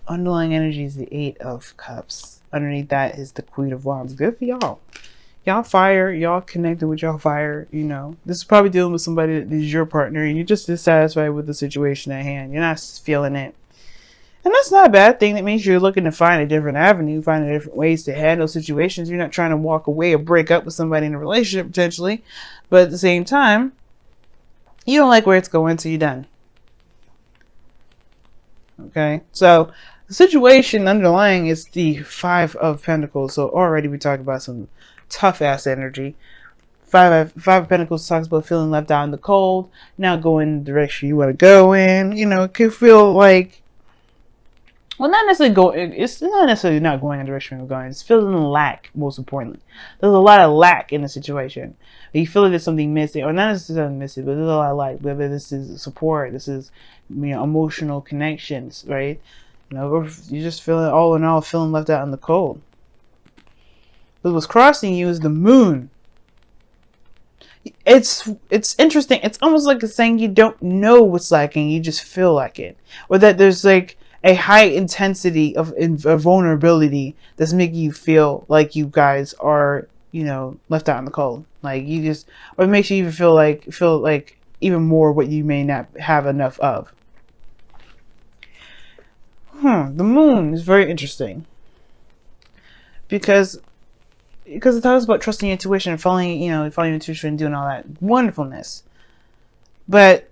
underlying energy is the Eight of Cups. Underneath that is the Queen of Wands. Good for y'all. Y'all fire. Y'all connected with y'all fire. You know, this is probably dealing with somebody that is your partner and you're just dissatisfied with the situation at hand. You're not feeling it. And that's not a bad thing. That means you're looking to find a different avenue, find different ways to handle situations. You're not trying to walk away or break up with somebody in a relationship potentially. But at the same time, you don't like where it's going, so you're done. Okay, so the situation underlying is the Five of Pentacles. So already we talked about some tough ass energy. Five of Pentacles talks about feeling left out in the cold, not going in the direction you want to go in. You know, it could feel like, well, not necessarily go. It's not necessarily not going in the direction you're going. It's feeling lack. Most importantly, there's a lot of lack in the situation. You feel like there's something missing, or not necessarily missing, but there's a lot of lack. Whether this is support, this is, you know, emotional connections, right? You know, or you're just feeling, all in all, feeling left out in the cold. But what's crossing you is the moon. It's interesting. It's almost like it's saying you don't know what's lacking, you just feel like it, or that there's like a high intensity of vulnerability that's making you feel like you guys are, you know, left out in the cold. Like you just, or it makes you even feel like even more what you may not have enough of. The moon is very interesting because it talks about trusting your intuition and following your intuition and doing all that wonderfulness. But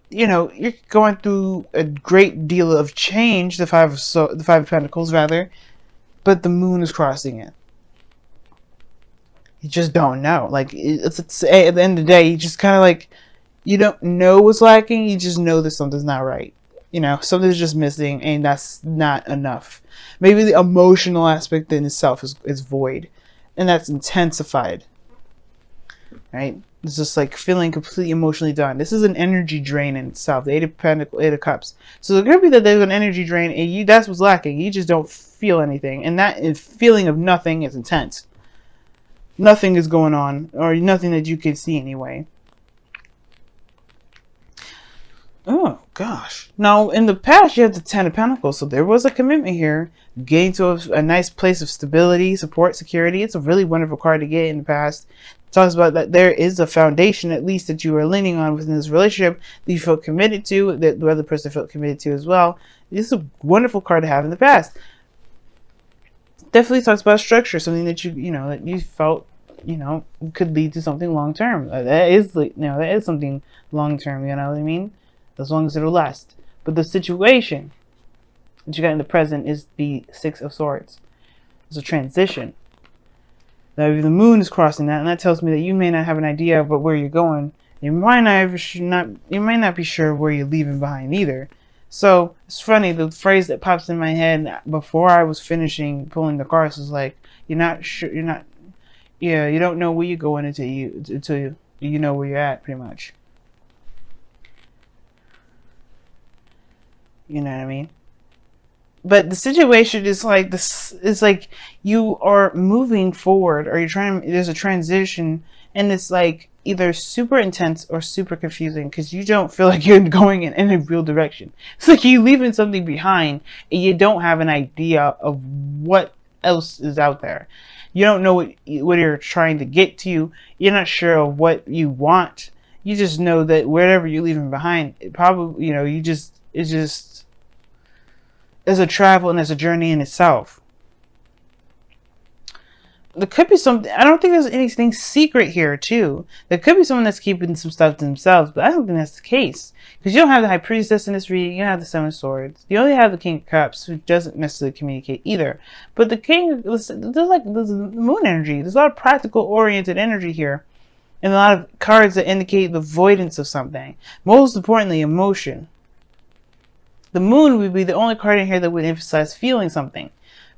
you know, you're going through a great deal of change, the Five of Pentacles rather, but the moon is crossing it. You just don't know. Like it's at the end of the day, you just kind of like, you don't know what's lacking. You just know that something's not right. You know, something's just missing, and that's not enough. Maybe the emotional aspect in itself is void, and that's intensified. Right? It's just like feeling completely emotionally done. This is an energy drain in itself. The Eight of Pentacles, Eight of Cups. So it could be that there's an energy drain, and that's what's lacking. You just don't feel anything, and that feeling of nothing is intense. Nothing is going on, or nothing that you can see anyway. Oh gosh. Now in the past you have the Ten of Pentacles, so there was a commitment here, getting to a nice place of stability, support, security. It's a really wonderful card to get in the past. It talks about that there is a foundation at least that you are leaning on within this relationship that you felt committed to, that the other person felt committed to as well. It's a wonderful card to have in the past. Definitely talks about structure, something that that you felt, could lead to something long term. That is something long term, you know what I mean? As long as it'll last. But the situation that you got in the present is the Six of Swords. It's a transition. Now the moon is crossing that, and that tells me that you may not have an idea about where you're going. You might not be sure where you're leaving behind either. So it's funny, the phrase that pops in my head before I was finishing pulling the cards was like, you don't know where you're going until you know where you're at, pretty much. You know what I mean? But the situation is like this. It's like you are moving forward, or there's a transition, and it's like either super intense or super confusing because you don't feel like you're going in any real direction. It's like you're leaving something behind, and you don't have an idea of what else is out there. You don't know what you're trying to get to. You're not sure of what you want. You just know that wherever you're leaving behind, it probably, it's just as a travel and as a journey in itself. There could be something, I don't think there's anything secret here too. There could be someone that's keeping some stuff to themselves, but I don't think that's the case. Because you don't have the High Priestess in this reading, you don't have the Seven of Swords. You only have the King of Cups, who doesn't necessarily communicate either. But the King, there's the moon energy. There's a lot of practical oriented energy here. And a lot of cards that indicate the avoidance of something. Most importantly, emotion. The moon would be the only card in here that would emphasize feeling something.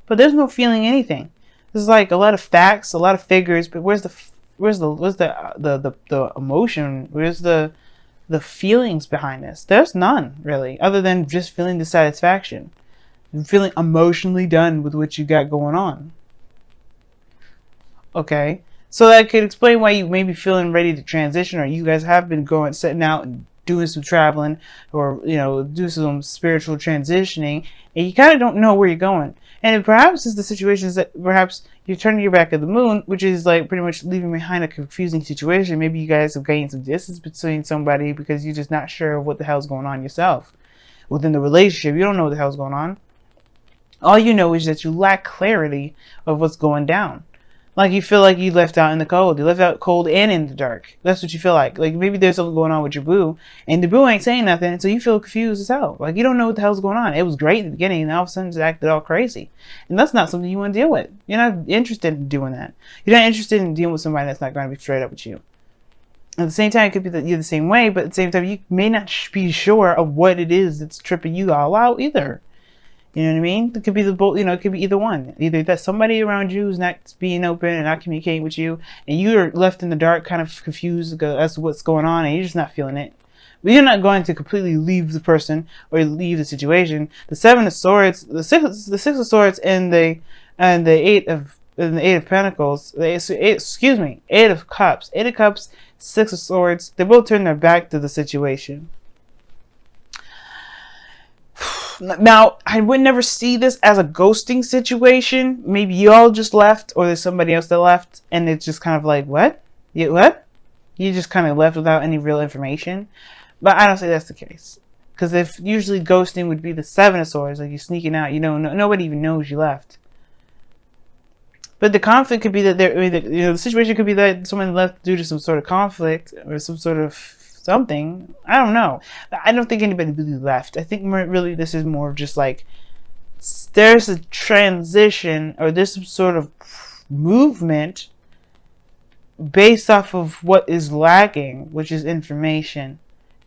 But there's no feeling anything. There's like a lot of facts, a lot of figures, but where's the emotion? Where's the feelings behind this? There's none, really, other than just feeling dissatisfaction. And feeling emotionally done with what you got going on. Okay? So that could explain why you may be feeling ready to transition, or you guys have been setting out and doing some traveling, or do some spiritual transitioning, and you kind of don't know where you're going. And perhaps it's the situations that perhaps you're turning your back at the moon, which is like pretty much leaving behind a confusing situation. Maybe you guys have gained some distance between somebody because you're just not sure of what the hell's going on yourself within the relationship. You don't know what the hell's going on. All you know is that you lack clarity of what's going down. Like you feel like you left out in the cold. You left out cold and in the dark. That's what you feel like. Like maybe there's something going on with your boo, and the boo ain't saying nothing, so you feel confused as hell. Like you don't know what the hell's going on. It was great in the beginning, and all of a sudden it's acted all crazy. And that's not something you want to deal with. You're not interested in doing that. You're not interested in dealing with somebody that's not going to be straight up with you. At the same time, it could be that you're the same way, but at the same time, you may not be sure of what it is that's tripping you all out either. You know what I mean? It could be the both. It could be either one. Either that somebody around you is not being open and not communicating with you, and you're left in the dark, kind of confused as to what's going on, and you're just not feeling it. But you're not going to completely leave the person or leave the situation. The Seven of Swords, the Six of Swords, and the Eight of Pentacles. Eight of Cups, Six of Swords. They both turn their back to the situation. Now, I would never see this as a ghosting situation. Maybe you all just left, or there's somebody else that left, and it's just kind of like, what? What? You just kind of left without any real information. But I don't say that's the case. Because if usually ghosting would be the Seven of Swords, like you're sneaking out, nobody even knows you left. But the conflict could be that the situation could be that someone left due to some sort of conflict or some sort of something. I don't know. I don't think anybody really left. I think really this is more of just like there's a transition or there's some sort of movement based off of what is lacking, which is information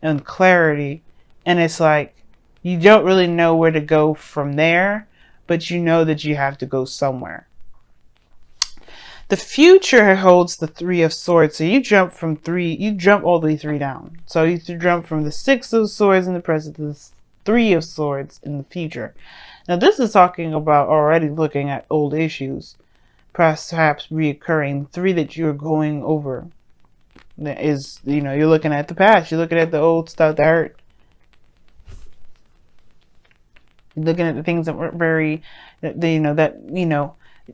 and clarity. And it's like you don't really know where to go from there, but you know that you have to go somewhere. The future holds the Three of Swords. So you jump all the way 3 down. So you jump from the Six of Swords in the present to the Three of Swords in the future. Now this is talking about already looking at old issues, perhaps reoccurring. 3 that you're going over is, you're looking at the past. You're looking at the old stuff that hurt. You're looking at the things that weren't very,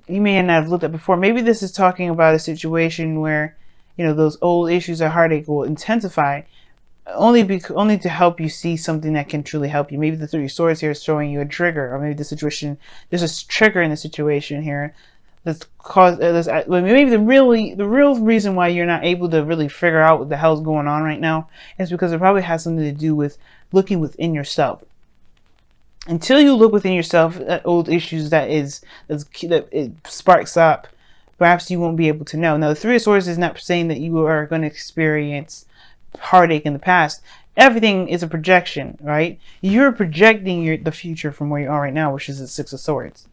you may not have looked at before. Maybe this is talking about a situation where, those old issues or heartache will intensify only to help you see something that can truly help you. Maybe the Three of Swords here is showing you a trigger, or maybe there's a trigger in the situation here that's caused. Maybe the real reason why you're not able to really figure out what the hell's going on right now is because it probably has something to do with looking within yourself. Until you look within yourself at old issues that it sparks up, perhaps you won't be able to know. Now, the Three of Swords is not saying that you are going to experience heartache in the past. Everything is a projection, right? You're projecting the future from where you are right now, which is the Six of Swords.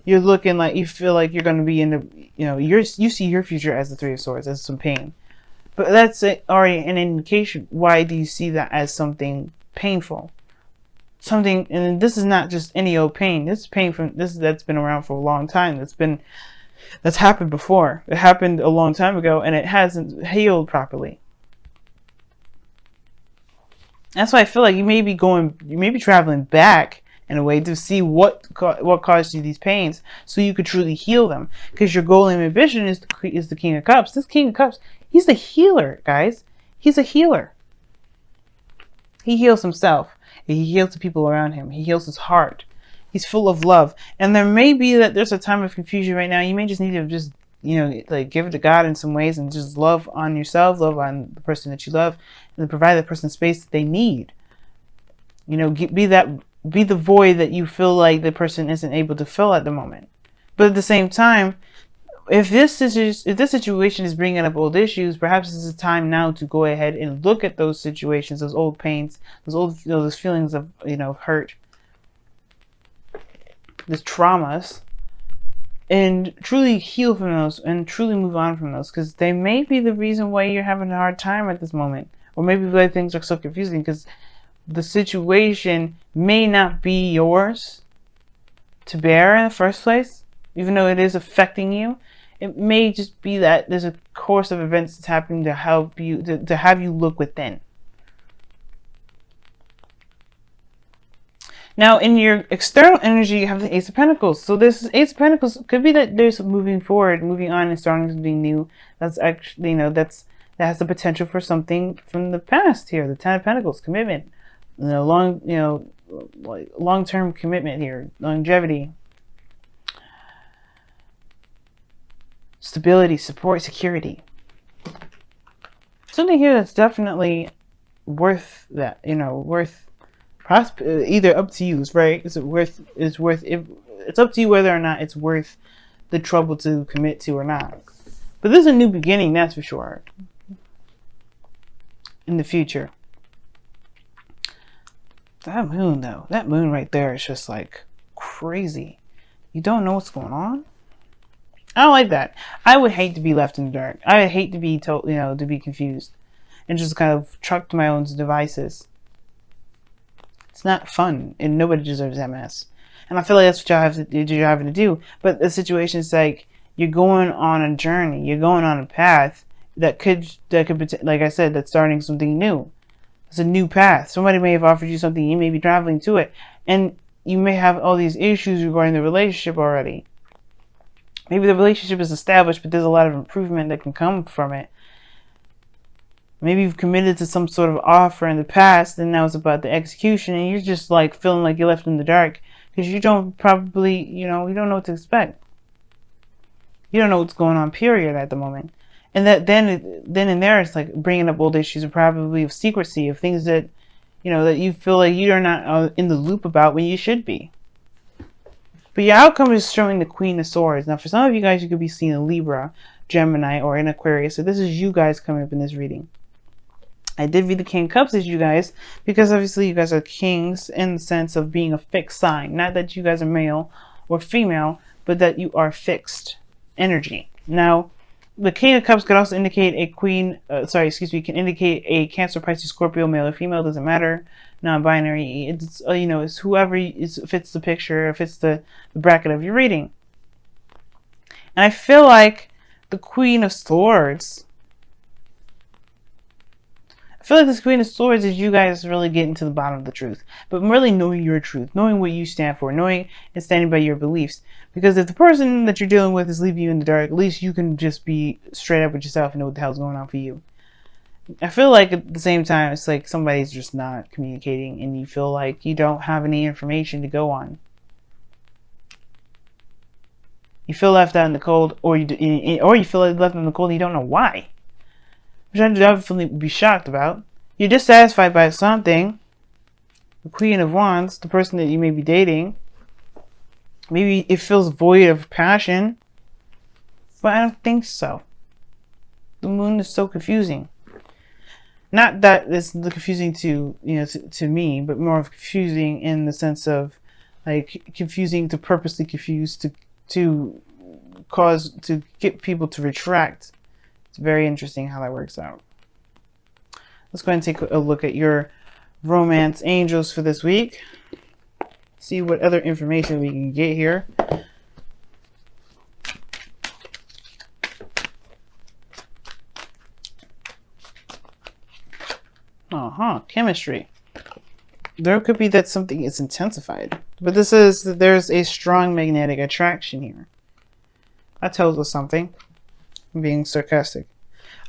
You're looking like you feel like you're going to be in the, you see your future as the Three of Swords, as some pain. But that's already an indication. Why do you see that as something painful? Something, and this is not just any old pain. This is pain that's been around for a long time. That's happened before. It happened a long time ago, and it hasn't healed properly. That's why I feel like you may be traveling back in a way to see what caused you these pains, so you could truly heal them. Because your goal and ambition is the King of Cups. This King of Cups, he's the healer, guys. He's a healer. He heals himself. He heals the people around him. He heals his heart. He's full of love. And there may be that there's a time of confusion right now. You may just need to just, give it to God in some ways and just love on yourself, love on the person that you love, and then provide that person space that they need. Be the void that you feel like the person isn't able to fill at the moment. But at the same time, if this situation is bringing up old issues, perhaps this is time now to go ahead and look at those situations, those old pains, those feelings of hurt, those traumas, and truly heal from those and truly move on from those, because they may be the reason why you're having a hard time at this moment, or maybe why things are so confusing, because the situation may not be yours to bear in the first place, even though it is affecting you. It may just be that there's a course of events that's happening to help you, to have you look within. Now, in your external energy, you have the Ace of Pentacles. So this Ace of Pentacles could be that there's moving forward, moving on, and starting something new. That's actually, that has the potential for something from the past here. The Ten of Pentacles, commitment, long-term commitment here, longevity, stability, support, security. Something here that's definitely worth that, worth either up to you, right? It's up to you whether or not it's worth the trouble to commit to or not. But this is a new beginning, that's for sure. In the future. That moon though, that moon right there is just like crazy. You don't know what's going on. I don't like that. I would hate to be left in the dark. I would hate to be told, to be confused and just kind of trucked to my own devices. It's not fun, and nobody deserves that mess. And I feel like that's what you're having to do. But the situation is like you're going on a journey, you're going on a path that could, like I said, that's starting something new. It's a new path. Somebody may have offered you something, you may be traveling to it, and you may have all these issues regarding the relationship already. Maybe the relationship is established, but there's a lot of improvement that can come from it. Maybe you've committed to some sort of offer in the past, and now it's about the execution, and you're just like feeling like you're left in the dark because you don't probably, you don't know what to expect. You don't know what's going on, period, at the moment. And that then and there, it's like bringing up old issues of probably of secrecy, of things that, that you feel like you're not in the loop about when you should be. But your outcome is showing the Queen of Swords. Now, for some of you guys, you could be seeing a Libra, Gemini, or an Aquarius. So this is you guys coming up in this reading. I did read the King of Cups as you guys, because obviously you guys are kings in the sense of being a fixed sign. Not that you guys are male or female, but that you are fixed energy. Now, the King of Cups could also indicate a can indicate a Cancer, Pisces, Scorpio, male or female, doesn't matter. Non-binary. It's, it's whoever fits the picture, fits the bracket of your reading. And I feel like the Queen of Swords, this Queen of Swords is you guys really getting to the bottom of the truth, but really knowing your truth, knowing what you stand for, knowing and standing by your beliefs. Because if the person that you're dealing with is leaving you in the dark, at least you can just be straight up with yourself and know what the hell's going on for you. I feel like at the same time, it's like somebody's just not communicating, and you feel like you don't have any information to go on. You feel left out in the cold, or you feel like left in the cold and you don't know why. Which I'd definitely be shocked about. You're dissatisfied by something. The Queen of Wands, the person that you may be dating. Maybe it feels void of passion. But I don't think so. The moon is so confusing. Not that it's confusing to, to me, but more of confusing in the sense of like confusing to purposely confuse to get people to retract. It's very interesting how that works out. Let's go ahead and take a look at your romance angels for this week. See what other information we can get here. Chemistry. There could be that something is intensified. But this is that there's a strong magnetic attraction here. That tells us something. I'm being sarcastic.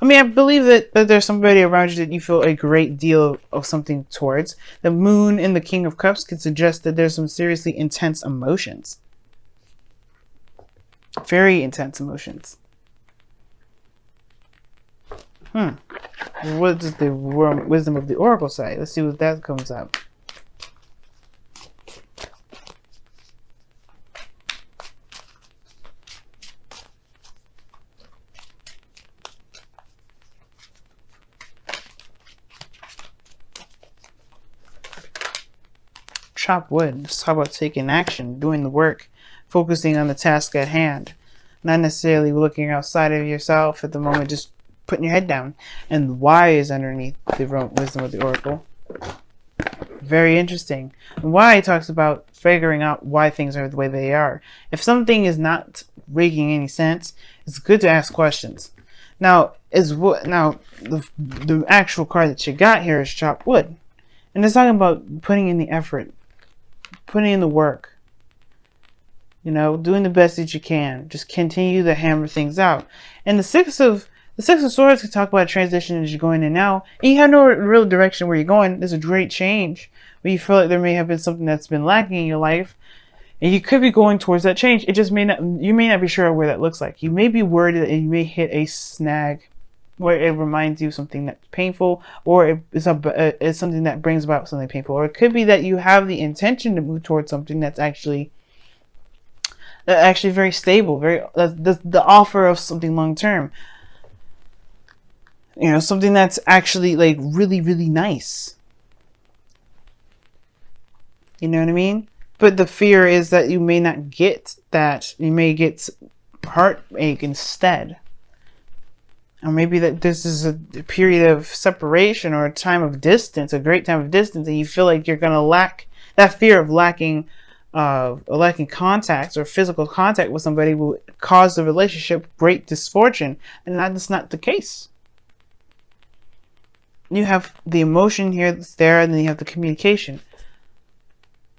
I mean, I believe that there's somebody around you that you feel a great deal of something towards. The moon in the King of Cups could suggest that there's some seriously intense emotions. Very intense emotions. What does the wisdom of the Oracle say? Let's see what that comes up. Chop wood. Let's talk about taking action, doing the work, focusing on the task at hand. Not necessarily looking outside of yourself at the moment, just putting your head down. And why is underneath the wisdom of the Oracle. Very interesting. And why talks about figuring out why things are the way they are. If something is not making any sense, it's good to ask questions. Now, the actual card that you got here is chop wood. And it's talking about putting in the effort. putting in the work. You know, doing the best that you can. Just continue to hammer things out. And the Six of Swords can talk about a transition as you're going in now. And you have no real direction where you're going. There's a great change. But you feel like there may have been something that's been lacking in your life. And you could be going towards that change. It just may not, you may not be sure where that looks like. You may be worried that you may hit a snag where it reminds you of something that's painful, or it's something that brings about something painful. Or it could be that you have the intention to move towards something that's actually very stable, the offer of something long term. You know, something that's actually like really, really nice. You know what I mean? But the fear is that you may not get that. You may get heartache instead. Or maybe that this is a period of separation or a time of distance, a great time of distance, and you feel like you're going to lack that fear of lacking contacts or physical contact with somebody will cause the relationship great misfortune. And that's not the case. You have the emotion here that's there, and then you have the communication.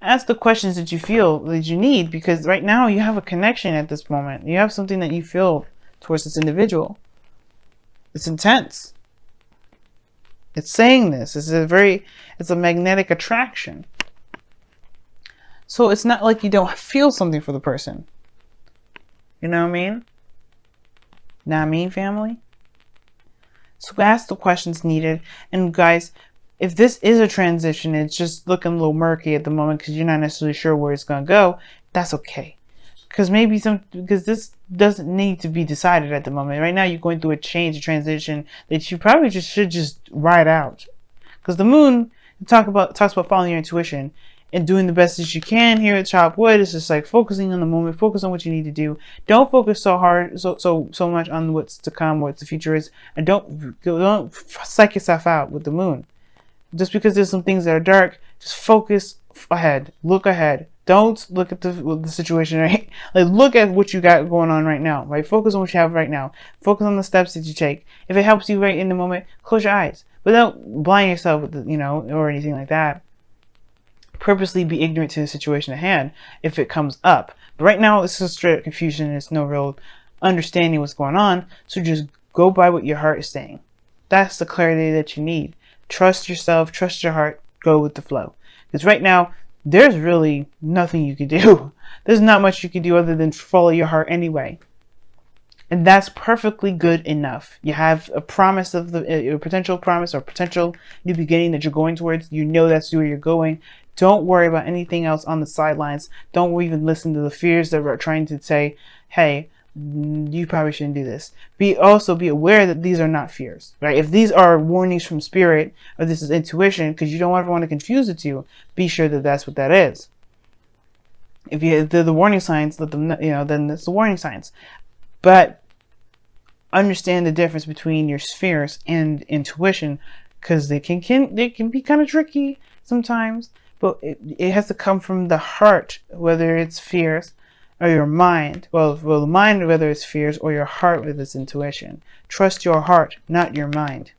Ask the questions that you feel that you need, because right now you have a connection at this moment. You have something that you feel towards this individual. It's intense. It's saying this. It's a magnetic attraction. So it's not like you don't feel something for the person. You know what I mean? Know what I mean, family? So ask the questions needed. And guys, if this is a transition, it's just looking a little murky at the moment because you're not necessarily sure where it's going to go, that's okay. Because this doesn't need to be decided at the moment. Right now, you're going through a transition that you probably should ride out. Because the moon talks about following your intuition and doing the best that you can here at Chopwood. It's just like focusing on the moment, focus on what you need to do. Don't focus so much on what's to come, what the future is, and don't psych yourself out with the moon. Just because there's some things that are dark, just focus ahead. Look ahead. Don't look at the situation, right? Like, look at what you got going on right now, right? Focus on what you have right now. Focus on the steps that you take. If it helps you right in the moment, close your eyes. But don't blind yourself with or anything like that. Purposely be ignorant to the situation at hand if it comes up. But right now, it's just straight confusion. And it's no real understanding what's going on. So just go by what your heart is saying. That's the clarity that you need. Trust yourself, trust your heart, go with the flow. Because right now, there's really nothing you can do. There's not much you can do other than follow your heart anyway. And that's perfectly good enough. You have a promise of a potential promise or potential new beginning that you're going towards. You know that's where you're going. Don't worry about anything else on the sidelines. Don't even listen to the fears that are trying to say, hey, you probably shouldn't do this. Also be aware that these are not fears, right? If these are warnings from spirit, or this is intuition, because you don't ever want to confuse the two, be sure that that's what that is. If they're the warning signs, let them know, then it's the warning signs. But understand the difference between your spheres and intuition, because they can be kind of tricky sometimes. But it has to come from the heart, whether it's fears or your mind. Well, the mind, whether it's fears, or your heart, whether it's intuition. Trust your heart, not your mind.